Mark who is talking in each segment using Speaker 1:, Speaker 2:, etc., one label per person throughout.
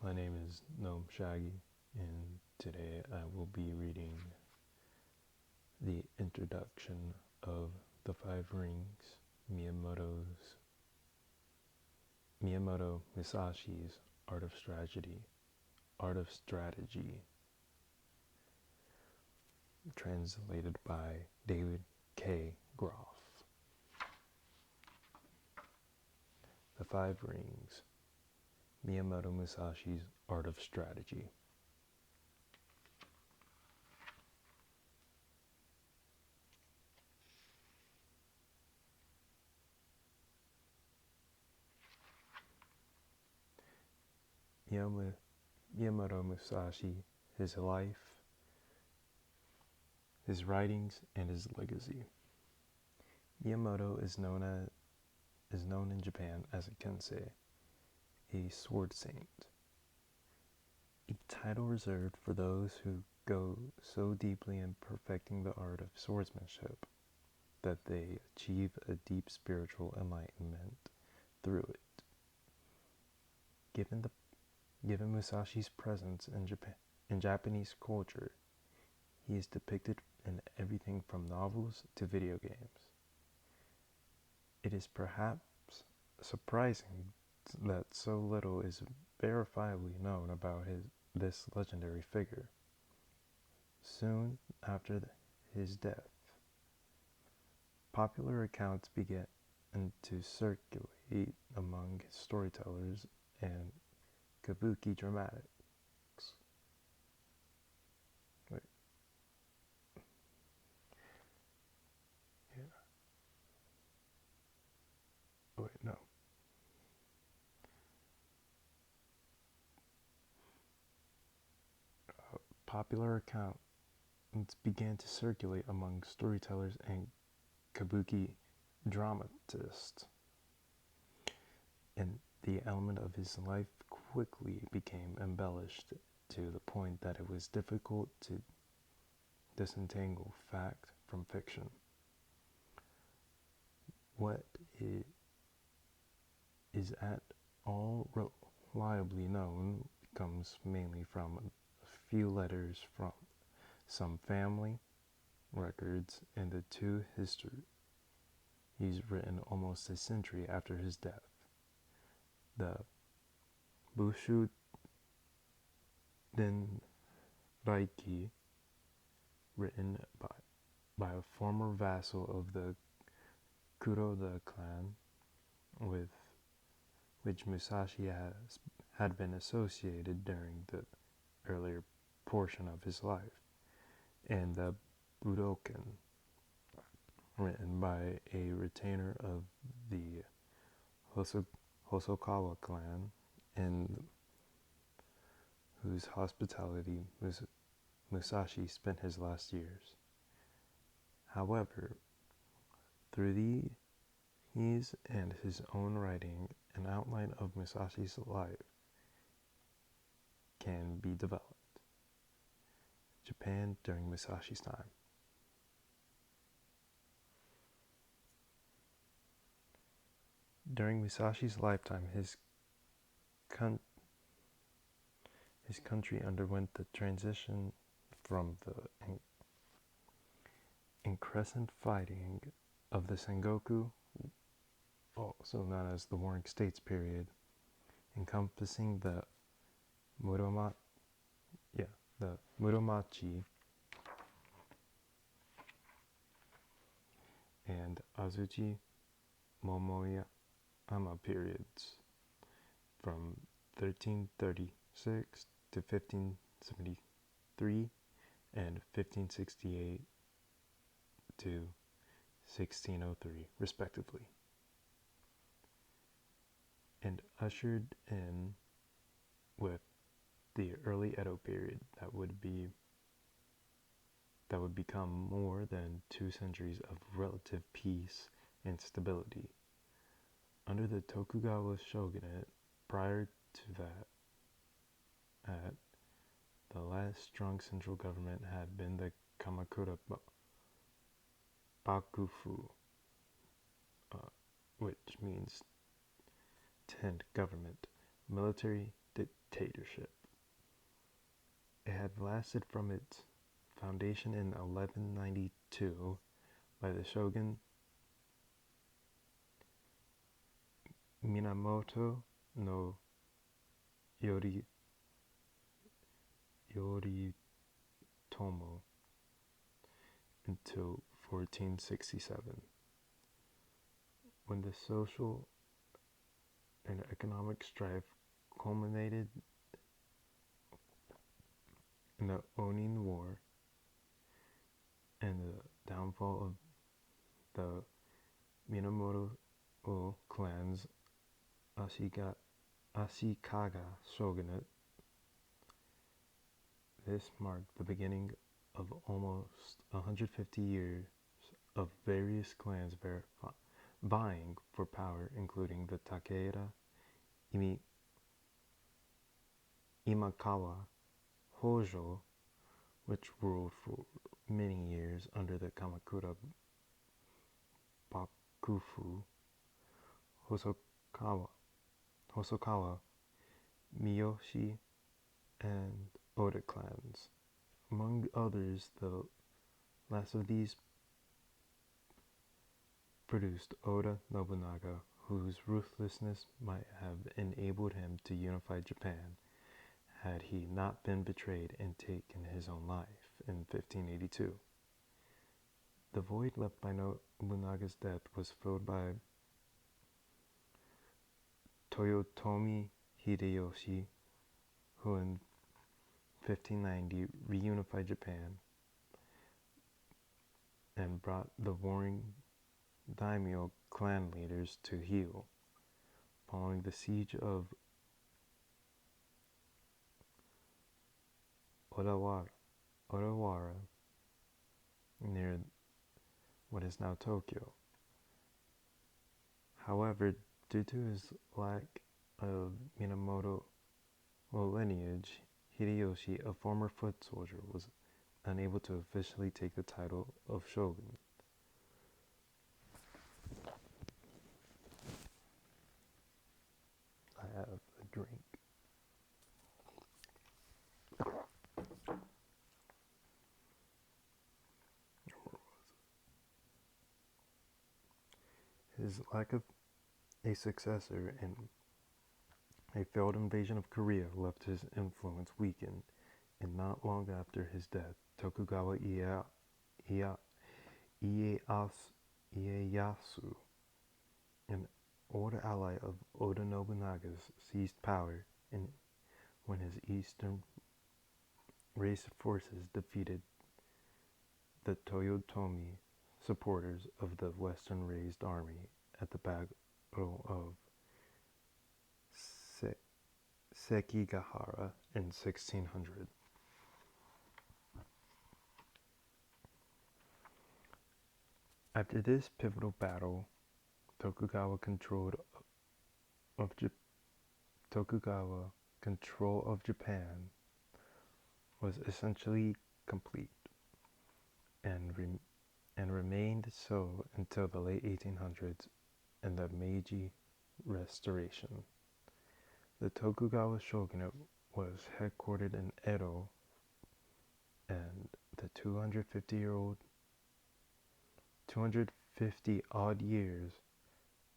Speaker 1: My name is Noam Shaggy, and today I will be reading the introduction of The Five Rings, Miyamoto Musashi's Art of Strategy, translated by David K. Groff. The Five Rings, Miyamoto Musashi's Art of Strategy. Miyamoto Musashi, his life, his writings, and his legacy. Miyamoto is known in Japan as a kensei, a sword saint, a title reserved for those who go so deeply in perfecting the art of swordsmanship that they achieve a deep spiritual enlightenment through it. Given Musashi's presence in Japanese culture, he is depicted in everything from novels to video games. It is perhaps surprising that so little is verifiably known about this legendary figure. Soon after his death, popular accounts began to circulate among storytellers and kabuki dramatics. Popular accounts began to circulate among storytellers and kabuki dramatists, and the element of his life quickly became embellished to the point that it was difficult to disentangle fact from fiction. What is at all reliably known comes mainly from a few letters from some family records and the two histories written almost a century after his death. The Bushu Raiki, written by a former vassal of the Kuroda clan with which Musashi had been associated during the earlier portion of his life, and the Budokan, written by a retainer of the Hosokawa clan, and whose hospitality Musashi spent his last years. However, through these and his own writing, an outline of Musashi's life can be developed. Japan during Musashi's time. During Musashi's lifetime, his country underwent the transition from the incessant fighting of the Sengoku, also known as the Warring States period, encompassing the Muromachi and Azuchi Momoyama periods from 1336 to 1573 and 1568 to 1603, respectively, and ushered in with the early Edo period that would become more than 2 centuries of relative peace and stability. Under the Tokugawa shogunate, prior to that, the last strong central government had been the Kamakura Bakufu, which means tent government, military dictatorship. It had lasted from its foundation in 1192 by the shogun Minamoto no Yori, Yoritomo until 1467, when the social and economic strife culminated in the Onin War and the downfall of the Minamoto clan's Ashikaga shogunate. This marked the beginning of almost 150 years of various clans vying for power, including the Takeda, Imakawa, Hojo, which ruled for many years under the Kamakura Bakufu, Hosokawa, Miyoshi, and Oda clans. Among others, the last of these produced Oda Nobunaga, whose ruthlessness might have enabled him to unify Japan had he not been betrayed and taken his own life in 1582. The void left by Nobunaga's death was filled by Toyotomi Hideyoshi, who in 1590 reunified Japan and brought the warring daimyo clan leaders to heel. Following the siege of Odawara near what is now Tokyo. However, due to his lack of Minamoto lineage, Hideyoshi, a former foot soldier, was unable to officially take the title of shogun. I have a drink. His lack of a successor and a failed invasion of Korea left his influence weakened, and not long after his death, Tokugawa Ieyasu, an old ally of Oda Nobunaga's, seized power, and when his eastern race forces defeated the Toyotomi supporters of the western raised army at the Battle of Sekigahara in 1600. After this pivotal battle, Tokugawa control of Japan was essentially complete, and remained so until the late 1800s and the Meiji Restoration. The Tokugawa shogunate was headquartered in Edo, and the 250 odd years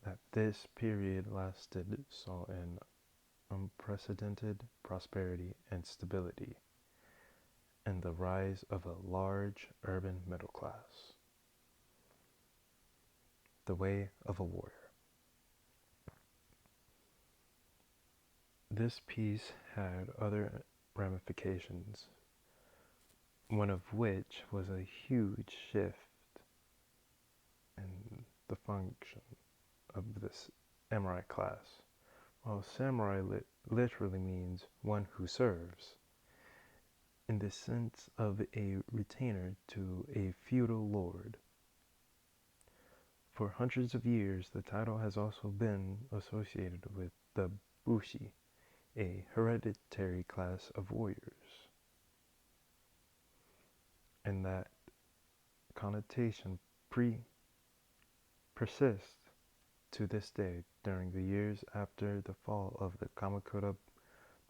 Speaker 1: that this period lasted saw an unprecedented prosperity and stability, and the rise of a large urban middle class. The way of a warrior. This piece had other ramifications, one of which was a huge shift in the function of this samurai class. While samurai literally means one who serves, in the sense of a retainer to a feudal lord. For hundreds of years, the title has also been associated with the bushi, a hereditary class of warriors, and that connotation persists to this day during the years after the fall of the Kamakura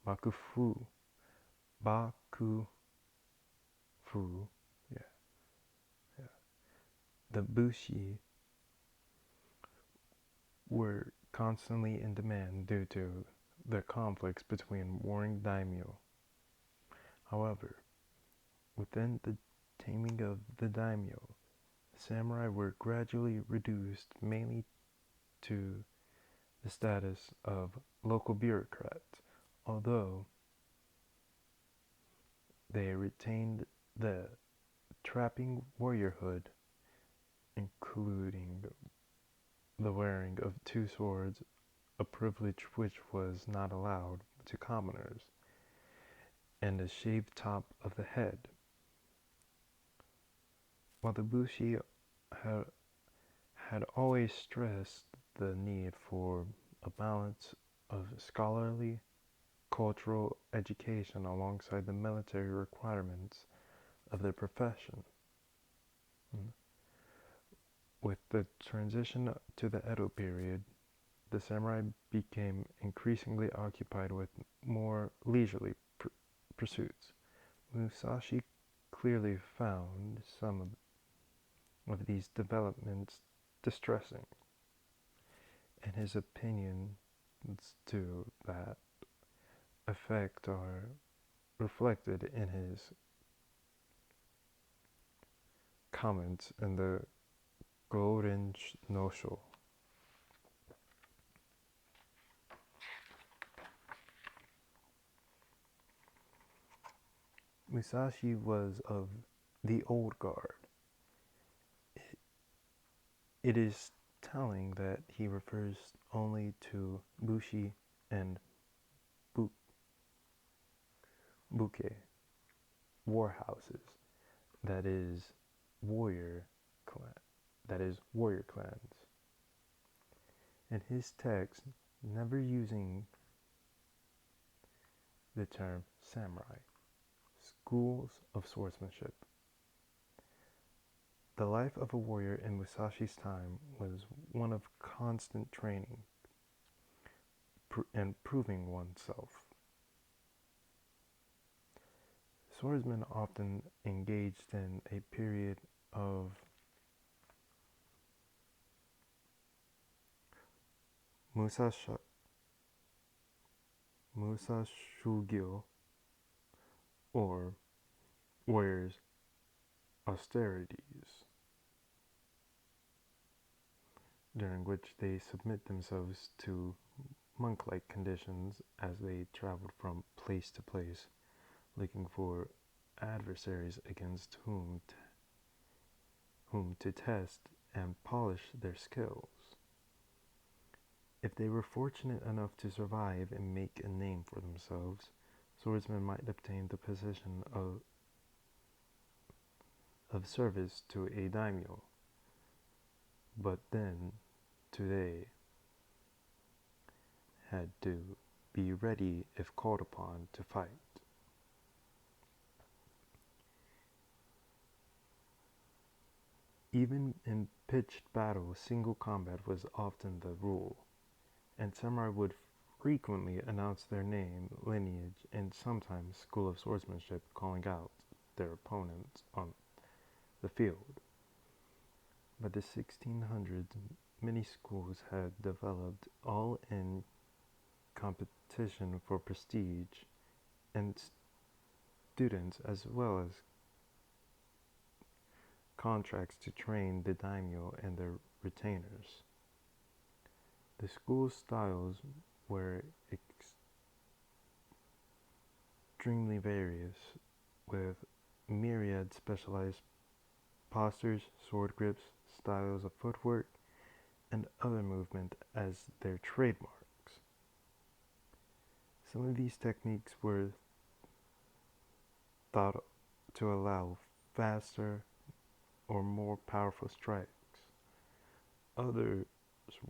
Speaker 1: Bakufu, Bakufu, yeah, yeah. The Bushi were constantly in demand due to the conflicts between warring daimyo. However, within the taming of the daimyo, samurai were gradually reduced mainly to the status of local bureaucrats, although they retained the trapping warriorhood, including the wearing of two swords, a privilege which was not allowed to commoners, and a shaved top of the head. While the Bushi had, had always stressed the need for a balance of scholarly, cultural education alongside the military requirements of their profession. With the transition to the Edo period, the samurai became increasingly occupied with more leisurely pursuits. Musashi clearly found some of these developments distressing, and his opinions to that effect are reflected in his comments in the Goren Nosho. Musashi was of the old guard. It is telling that he refers only to Bushi and Buke, war houses, that is warrior clan, that is warrior clans. In his text, never using the term samurai, schools of swordsmanship. The life of a warrior in Musashi's time was one of constant training and proving oneself. Swordsmen often engaged in a period of musashugyo, or warriors' austerities, during which they submit themselves to monk-like conditions as they traveled from place to place, looking for adversaries against whom to test and polish their skills. If they were fortunate enough to survive and make a name for themselves, swordsmen might obtain the position of service to a daimyo. But then, today, had to be ready if called upon to fight. Even in pitched battle, single combat was often the rule, and samurai would frequently announce their name, lineage, and sometimes school of swordsmanship, calling out their opponents on the field. By the 1600s, many schools had developed, all in competition for prestige, and students as well as contracts to train the daimyo and their retainers. The school styles were extremely various, with myriad specialized postures, sword grips, styles of footwork, and other movement as their trademarks. Some of these techniques were thought to allow faster or more powerful strikes. Others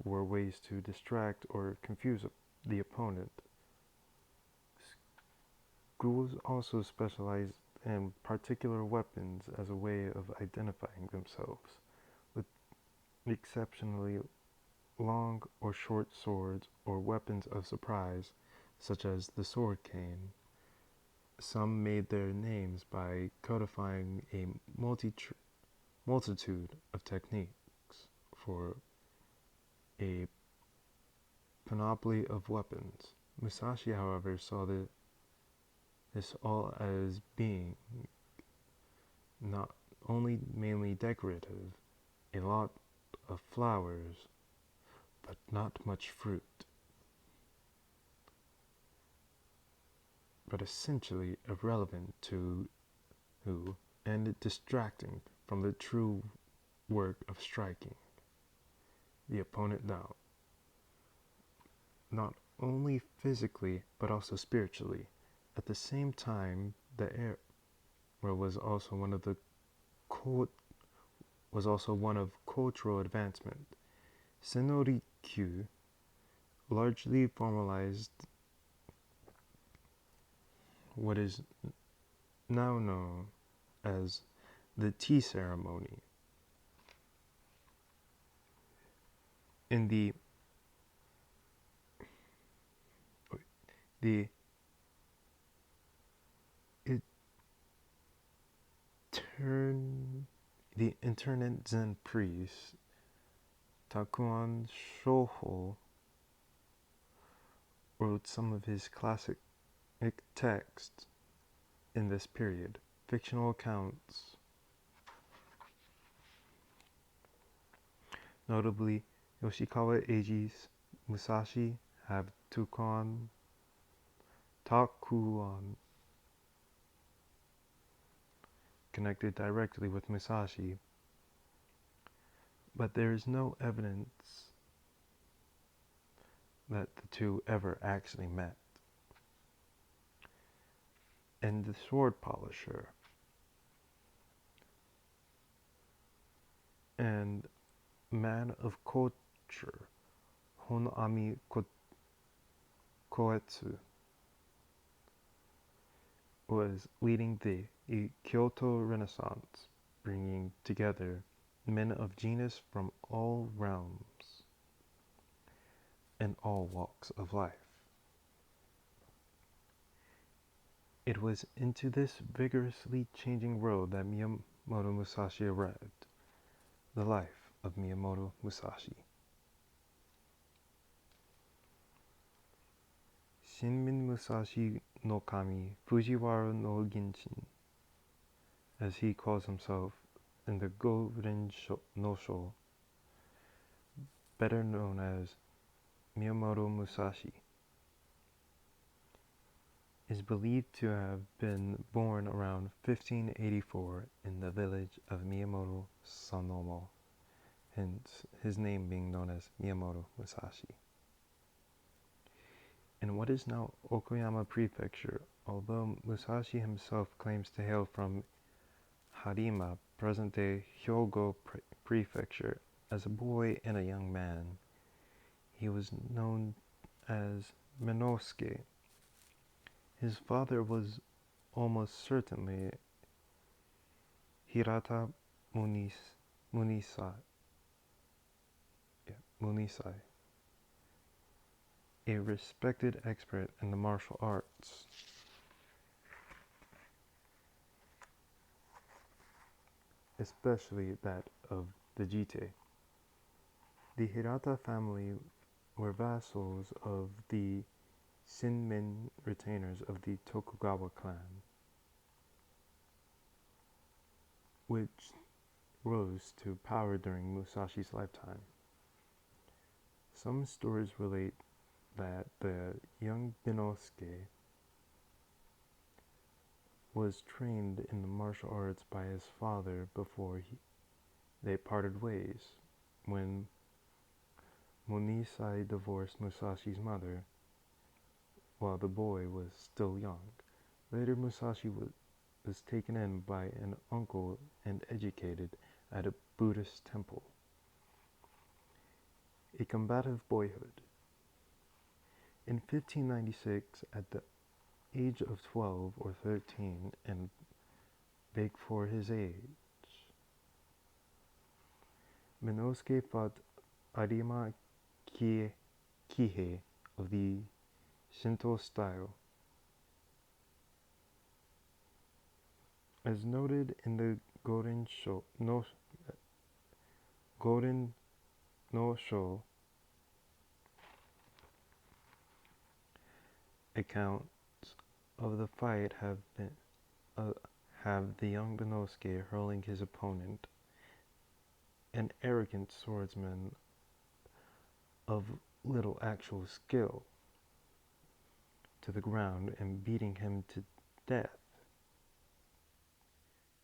Speaker 1: were ways to distract or confuse the opponent. Schools also specialized in particular weapons as a way of identifying themselves, with exceptionally long or short swords or weapons of surprise, such as the sword cane. Some made their names by codifying a multitude of techniques for a panoply of weapons. Musashi, however, saw this all as being not only mainly decorative, a lot of flowers, but not much fruit, but essentially irrelevant to who and distracting from the true work of striking the opponent down, not only physically but also spiritually. At the same time, the era was also one of cultural advancement. Senorikyu largely formalized what is now known as the tea ceremony. In the internate Zen priest Takuan Shoho wrote some of his classic texts in this period. Fictional accounts, notably Yoshikawa Eiji's Musashi, have Takuan connected directly with Musashi, but there is no evidence that the two ever actually met. And the sword polisher and man of culture Honami Koetsu was leading the Kyoto Renaissance, bringing together men of genius from all realms and all walks of life. It was into this vigorously changing world that Miyamoto Musashi arrived. The life of Miyamoto Musashi. Shinmin Musashi no Kami Fujiwara no Genshin, as he calls himself in the Goren no Sho, better known as Miyamoto Musashi, is believed to have been born around 1584 in the village of Miyamoto Sanomo, hence his name being known as Miyamoto Musashi. In what is now Okayama Prefecture, although Musashi himself claims to hail from Harima, present-day Hyogo Prefecture, as a boy and a young man, he was known as Minosuke. His father was almost certainly Hirata Munisai, a respected expert in the martial arts. Especially that of the Jite. The Hirata family were vassals of the Shinmin retainers of the Tokugawa clan, which rose to power during Musashi's lifetime. Some stories relate that the young Binosuke was trained in the martial arts by his father before they parted ways, when Munisai divorced Musashi's mother while the boy was still young. Later, Musashi was taken in by an uncle and educated at a Buddhist temple. A combative boyhood. In 1596, at the age of 12 or 13, and big for his age, Minosuke fought Arima Kihei of the Shinto style. As noted in the Golden no Sho accounts of the fight uh, have the young Benosuke hurling his opponent, an arrogant swordsman of little actual skill, to the ground and beating him to death.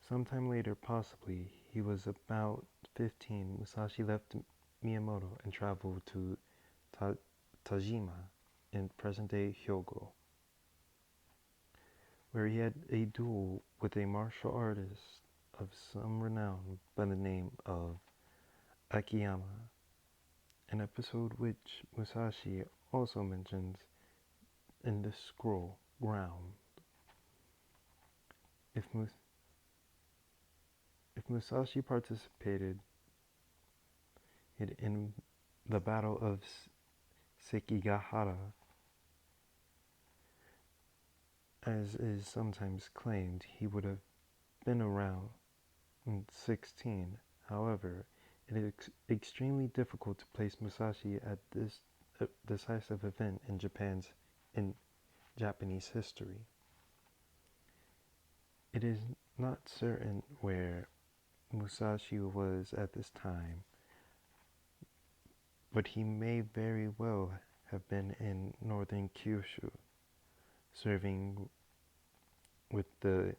Speaker 1: Sometime later, possibly, he was about 15, Musashi left Miyamoto and traveled to Tajima in present-day Hyogo, where he had a duel with a martial artist of some renown by the name of Akiyama, an episode which Musashi also mentions in the scroll ground. If Musashi participated in the Battle of Sekigahara, as is sometimes claimed, he would have been around 16. However, it is extremely difficult to place Musashi at this decisive event in Japanese history. It is not certain where Musashi was at this time, but he may very well have been in northern Kyushu, serving with the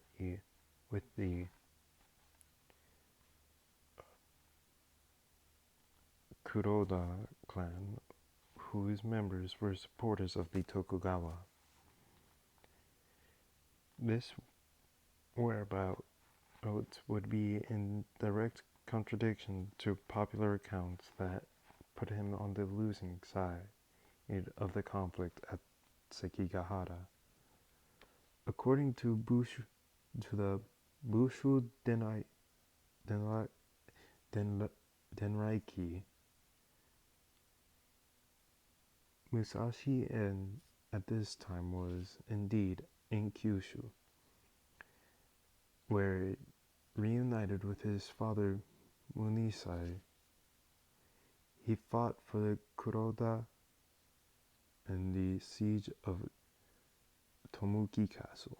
Speaker 1: Kuroda clan, whose members were supporters of the Tokugawa. This whereabouts would be in direct contradiction to popular accounts that put him on the losing side of the conflict at Sekigahara. According to the Bushu Denraiki, Musashi at this time was indeed in Kyushu, where, reunited with his father Munisai, he fought for the Kuroda in the siege of Tomuki Castle.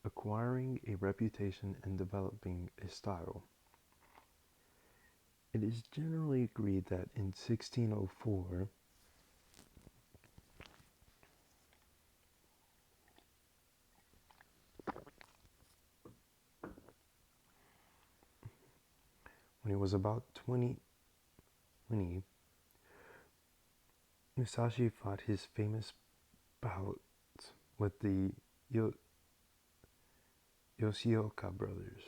Speaker 1: Acquiring a reputation and developing a style. It is generally agreed that in 1604, when he was about 20, Musashi fought his famous bouts with the Yoshioka brothers,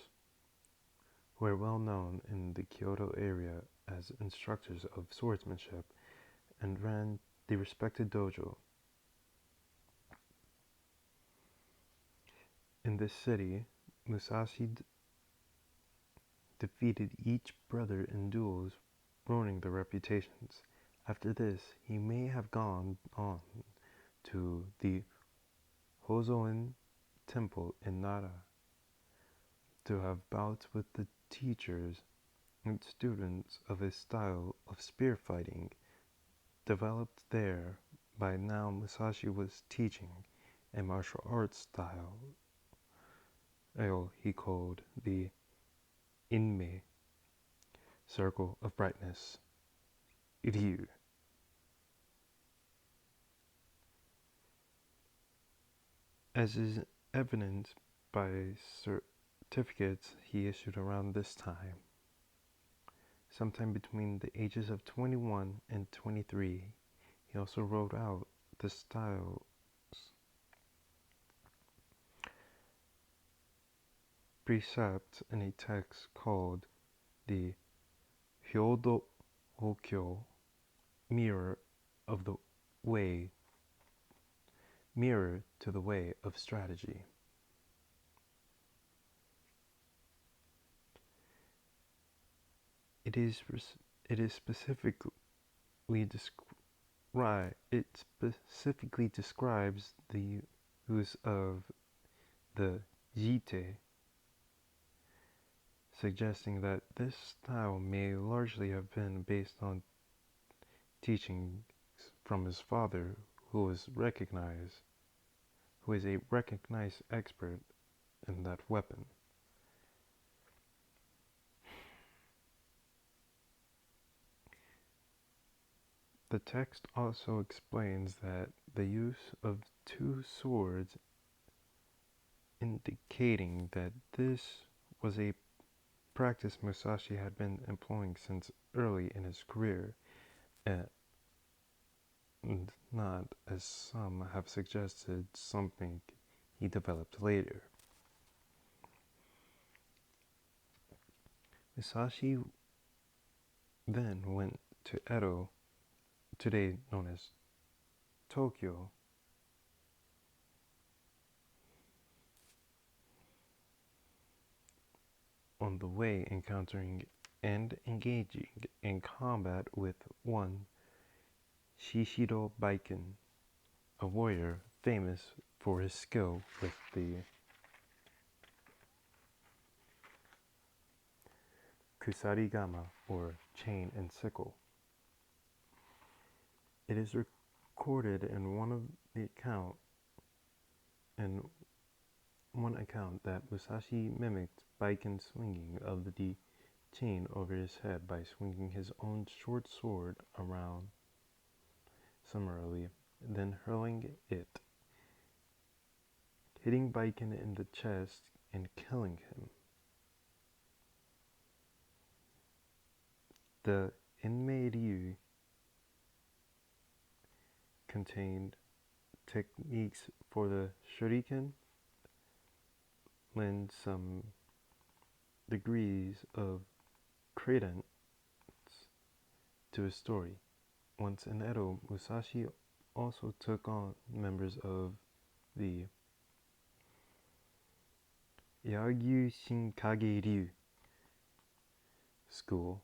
Speaker 1: who are well known in the Kyoto area as instructors of swordsmanship and ran the respected dojo. In this city, Musashi defeated each brother in duels, ruining their reputations. After this, he may have gone on to the Hozoen Temple in Nara to have bouts with the teachers and students of a style of spear fighting developed there. By now, Musashi was teaching a martial arts style he called the Inmei, Circle of Brightness, Ryu. As is evidenced by certificates he issued around this time. Sometime between the ages of 21 and 23, he also wrote out the styles precepts in a text called the Hyodo Hokyo, Mirror of the Way, mirror to the way of strategy. It is, it is specifically it specifically describes the use of the jite, suggesting that this style may largely have been based on teachings from his father, who is a recognized expert in that weapon. The text also explains that the use of two swords, indicating that this was a practice Musashi had been employing since early in his career, and not, as some have suggested, something he developed later. Musashi then went to Edo, today known as Tokyo, on the way encountering and engaging in combat with one Shishiro Baiken, a warrior famous for his skill with the kusarigama, or chain and sickle. It is recorded in one account that Musashi mimicked Baiken's swinging of the chain over his head by swinging his own short sword around summarily, then hurling it, hitting Baiken in the chest and killing him. The Inmei Ryu contained techniques for the shuriken, lend some degrees of credence to his story. Once in Edo, Musashi also took on members of the Yagyu Shinkage Ryu school,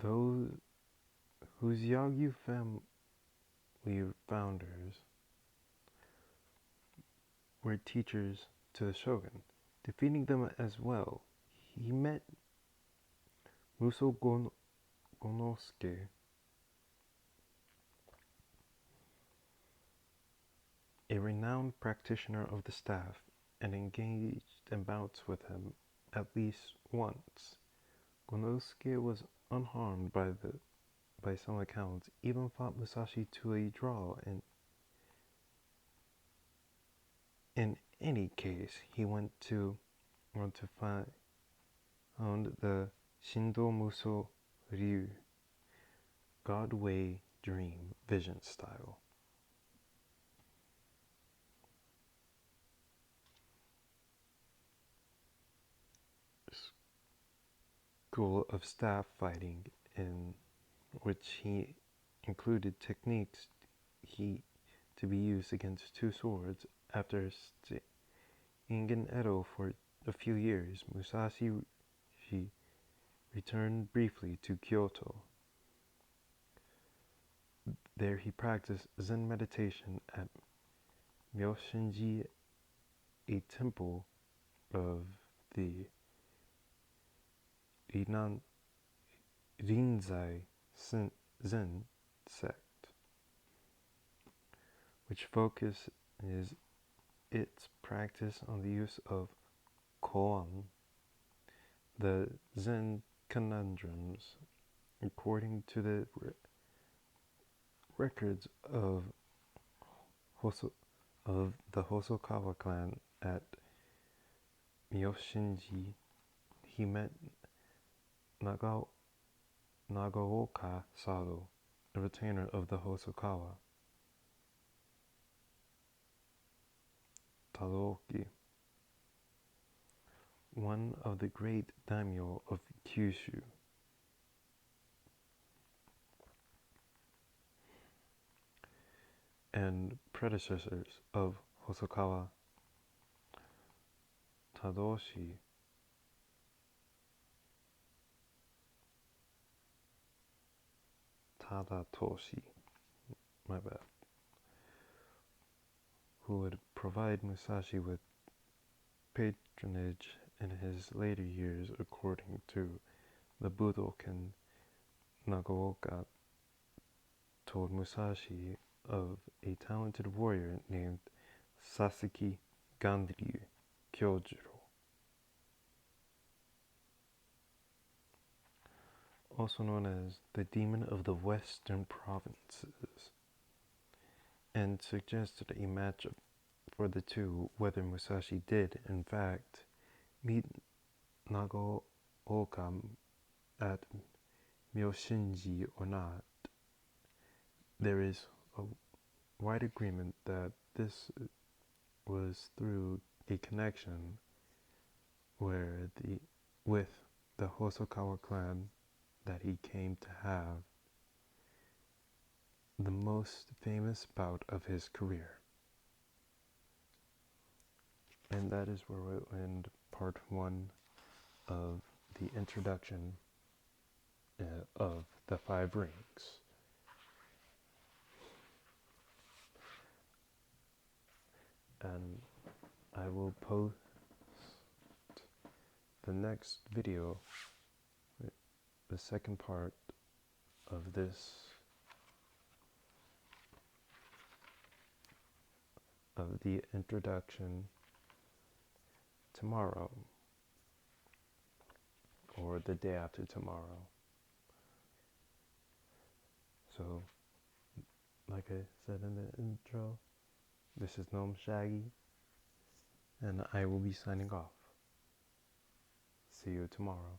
Speaker 1: those whose Yagyu family founders were teachers to the shogun. Defeating them as well, he met Muso Gonosuke, a renowned practitioner of the staff, and engaged in bouts with him at least once. Gonosuke was unharmed by some accounts, even fought Musashi to a draw, and in any case, he went to found the Shindo Muso Ryu, God Way Dream Vision style. School of staff fighting, in which he included techniques to be used against two swords. After staying in Edo for a few years, Musashi returned briefly to Kyoto. There he practiced Zen meditation at Myoshinji, a temple of the Rinzai Zen sect, which focuses its practice on the use of koan, the Zen conundrums, according to the records of the Hosokawa clan at Myoshinji. He met Nagaoka Sado, a retainer of the Hosokawa Tadaoki, one of the great daimyo of Kyushu. and predecessors of Hosokawa Tadashi Tadatoshi, my bad, who would provide Musashi with patronage in his later years, according to the Budokan. Nagaoka told Musashi of a talented warrior named Sasaki Ganryu Kyojiro, also known as the Demon of the Western Provinces, and suggested a matchup for the two, whether Musashi did, in fact, meet Nagaoka at Myoshinji or not. There is a wide agreement that this was through a connection with the Hosokawa clan that he came to have the most famous bout of his career. And that is where we'll end part 1 of the introduction of the 5 rings. And I will post the next video, the second part of this, of the introduction, tomorrow, or the day after tomorrow. So, like I said in the intro, this is Gnome Shaggy, and I will be signing off. See you tomorrow.